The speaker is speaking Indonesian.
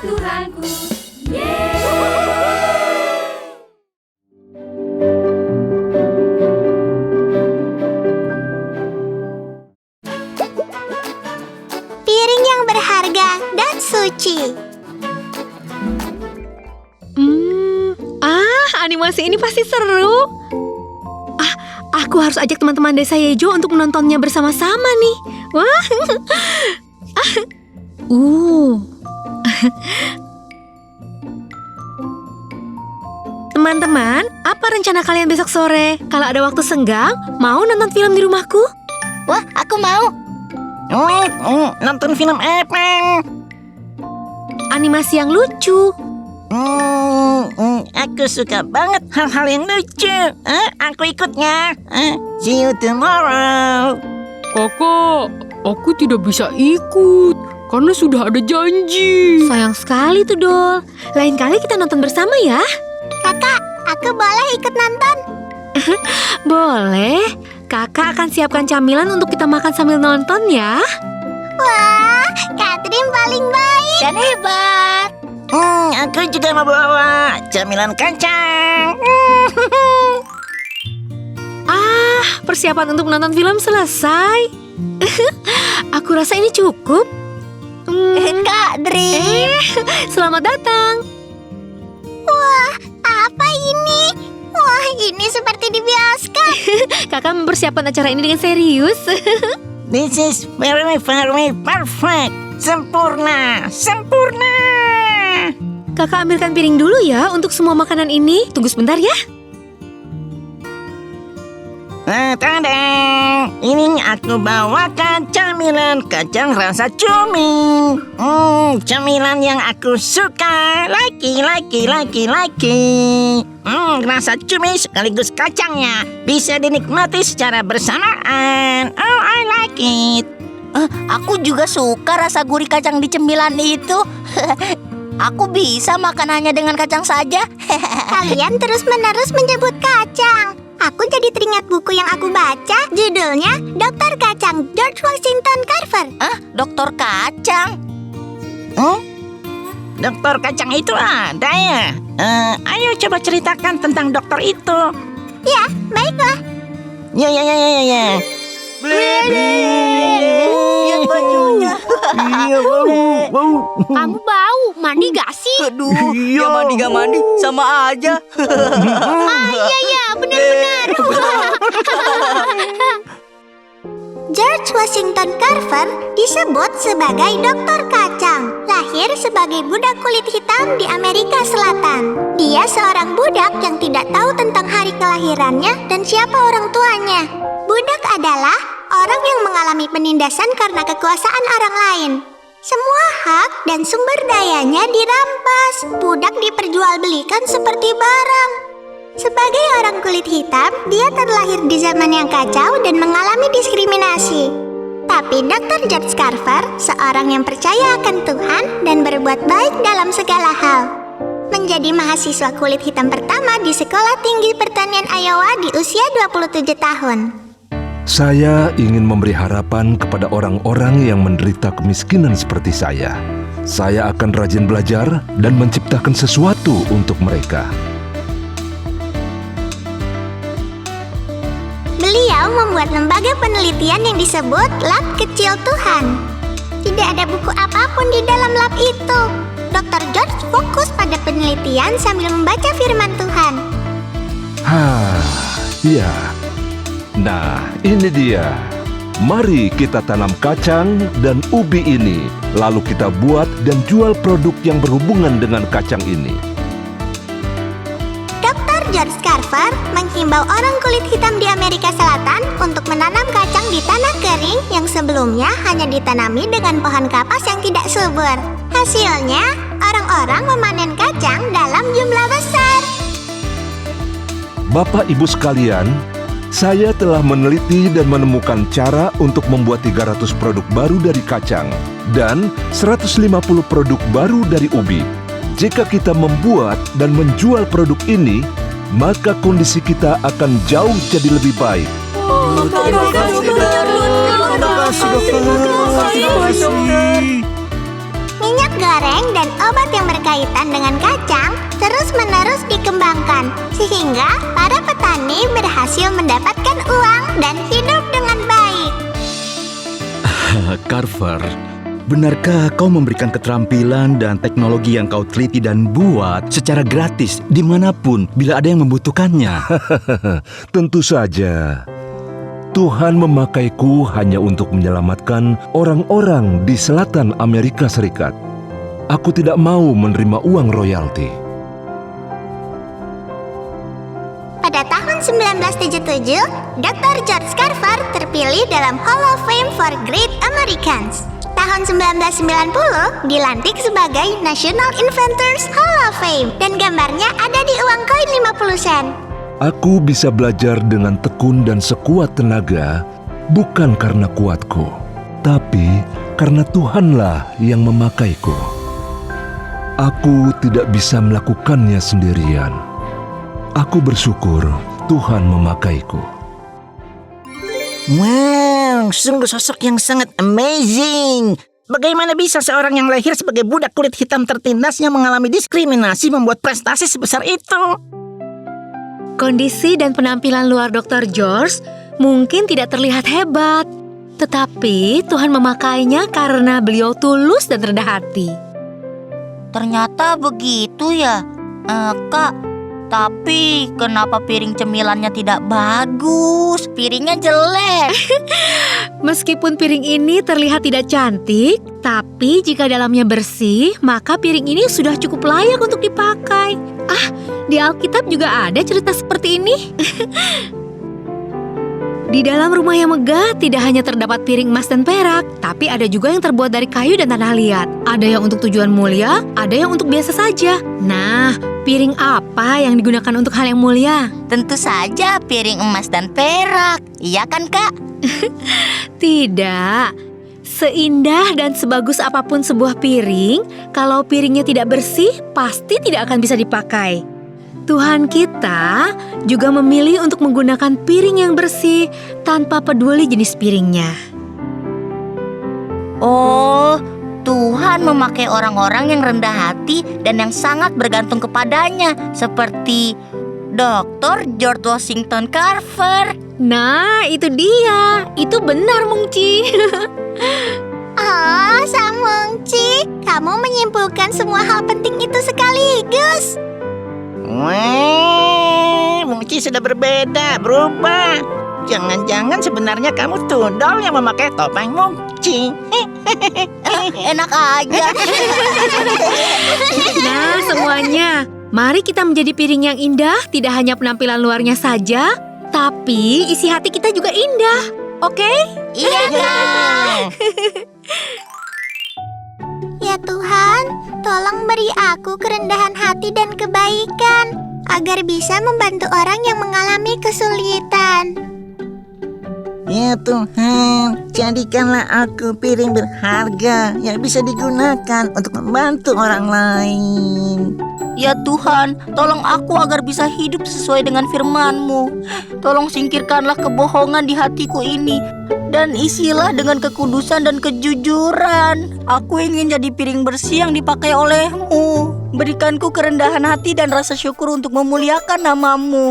Tuhanku. Piring yang berharga dan suci. Animasi ini pasti seru. Aku harus ajak teman-teman desa Yejo untuk menontonnya bersama-sama nih. Wah. Teman-teman, apa rencana kalian besok sore? Kalau ada waktu senggang, mau nonton film di rumahku? Wah, aku mau. Nonton film apa? Animasi yang lucu. Aku suka banget hal-hal yang lucu. Aku ikutnya. See you tomorrow. Kakak, aku tidak bisa ikut karena sudah ada janji. Sayang sekali tuh, Dol. Lain kali kita nonton bersama ya. Kakak, aku boleh ikut nonton? Boleh. Kakak akan siapkan camilan untuk kita makan sambil nonton ya. Wah, Catherine paling baik dan hebat. Aku juga mau bawa camilan kacang. Persiapan untuk menonton film selesai. Aku rasa ini cukup. Kak Dri. Selamat datang. Wah, apa ini? Wah, ini seperti di bioskop. Kakak mempersiapkan acara ini dengan serius. This is very, very perfect. Sempurna, sempurna. Kakak ambilkan piring dulu ya untuk semua makanan ini. Tunggu sebentar ya. Tada! Ini aku bawakan camilan kacang rasa cumi. Camilan yang aku suka. Lagi. Rasa cumi sekaligus kacangnya bisa dinikmati secara bersamaan. Oh, I like it. Aku juga suka rasa gurih kacang di cemilan itu. Aku bisa makan hanya dengan kacang saja. Kalian terus-menerus menyebut kacang. Aku jadi teringat buku yang aku baca. Judulnya Dokter Kacang, George Washington Carver. Dokter Kacang? Dokter kacang itu ada ya? Ayo coba ceritakan tentang dokter itu. Ya, baiklah. Ya. Lihat bajunya. Iya, bau. Kamu bau, mandi gak sih? Aduh, iya. Mandi gak mandi, sama aja. Iya, benar-benar. George Washington Carver disebut sebagai dokter kacang. Lahir sebagai budak kulit hitam di Amerika Selatan. Dia seorang budak yang tidak tahu tentang hari kelahirannya dan siapa orang tuanya. Budak adalah orang yang mengalami penindasan karena kekuasaan orang lain. Semua hak dan sumber dayanya dirampas. Budak diperjualbelikan seperti barang. Sebagai orang kulit hitam, dia terlahir di zaman yang kacau dan mengalami diskriminasi. Tapi Dr. George Carver, seorang yang percaya akan Tuhan dan berbuat baik dalam segala hal, menjadi mahasiswa kulit hitam pertama di Sekolah Tinggi Pertanian Iowa di usia 27 tahun. Saya ingin memberi harapan kepada orang-orang yang menderita kemiskinan seperti saya. Saya akan rajin belajar dan menciptakan sesuatu untuk mereka. Beliau membuat lembaga penelitian yang disebut Lab Kecil Tuhan. Tidak ada buku apapun di dalam lab itu. Dr. George fokus pada penelitian sambil membaca firman Tuhan. Iya. Nah, ini dia. Mari kita tanam kacang dan ubi ini, lalu kita buat dan jual produk yang berhubungan dengan kacang ini. Dr. George Carver menghimbau orang kulit hitam di Amerika Selatan untuk menanam kacang di tanah kering yang sebelumnya hanya ditanami dengan pohon kapas yang tidak subur. Hasilnya, orang-orang memanen kacang dalam jumlah besar. Bapak Ibu sekalian, saya telah meneliti dan menemukan cara untuk membuat 300 produk baru dari kacang dan 150 produk baru dari ubi. Jika kita membuat dan menjual produk ini, maka kondisi kita akan jauh jadi lebih baik. Terima kasih, dokter. Minyak minyak goreng dan obat yang berkaitan dengan kacang terus-menerus dikembangkan, sehingga para petani berhasil mendapatkan uang dan hidup dengan baik. Carver, benarkah kau memberikan keterampilan dan teknologi yang kau teliti dan buat secara gratis dimanapun bila ada yang membutuhkannya? Tentu saja. Tuhan memakaiku hanya untuk menyelamatkan orang-orang di selatan Amerika Serikat. Aku tidak mau menerima uang royalti. Pada tahun 1977, Dr. George Carver terpilih dalam Hall of Fame for Great Americans. Tahun 1990, dilantik sebagai National Inventors Hall of Fame dan gambarnya ada di uang koin 50 sen. Aku bisa belajar dengan tekun dan sekuat tenaga, bukan karena kuatku, tapi karena Tuhanlah yang memakaiku. Aku tidak bisa melakukannya sendirian. Aku bersyukur Tuhan memakaiku. Wow, sungguh sosok yang sangat amazing. Bagaimana bisa seorang yang lahir sebagai budak kulit hitam tertindas yang mengalami diskriminasi membuat prestasi sebesar itu? Kondisi dan penampilan luar Dr. George mungkin tidak terlihat hebat, tetapi Tuhan memakainya karena beliau tulus dan rendah hati. Ternyata begitu ya, Kak. Tapi kenapa piring cemilannya tidak bagus? Piringnya jelek. Meskipun piring ini terlihat tidak cantik, tapi jika dalamnya bersih, maka piring ini sudah cukup layak untuk dipakai. Di Alkitab juga ada cerita seperti ini. Di dalam rumah yang megah tidak hanya terdapat piring emas dan perak, tapi ada juga yang terbuat dari kayu dan tanah liat. Ada yang untuk tujuan mulia, ada yang untuk biasa saja. Nah, piring apa yang digunakan untuk hal yang mulia? Tentu saja piring emas dan perak. Iya kan, Kak? Tidak. Seindah dan sebagus apapun sebuah piring, kalau piringnya tidak bersih, pasti tidak akan bisa dipakai. Tuhan kita juga memilih untuk menggunakan piring yang bersih tanpa peduli jenis piringnya. Oh, Tuhan memakai orang-orang yang rendah hati dan yang sangat bergantung kepadanya, seperti Dr. George Washington Carver. Nah, itu dia. Itu benar, Mungci. Oh, Sang Mungci, kamu menyimpulkan semua hal penting itu sekaligus. Wah, Mungci sudah berubah. Jangan-jangan sebenarnya kamu Tudol yang memakai topeng Mungci. Enak aja. Nah, semuanya, mari kita menjadi piring yang indah, tidak hanya penampilan luarnya saja, tapi isi hati kita juga indah. Oke? Iya, Kak. Ya Tuhan, tolong beri aku kerendahan hati dan kebaikan, agar bisa membantu orang yang mengalami kesulitan. Ya Tuhan, jadikanlah aku piring berharga yang bisa digunakan untuk membantu orang lain. Ya Tuhan, tolong aku agar bisa hidup sesuai dengan firman-Mu. Tolong singkirkanlah kebohongan di hatiku ini, dan isilah dengan kekudusan dan kejujuran. Aku ingin jadi piring bersih yang dipakai oleh-Mu. Berikanku kerendahan hati dan rasa syukur untuk memuliakan nama-Mu.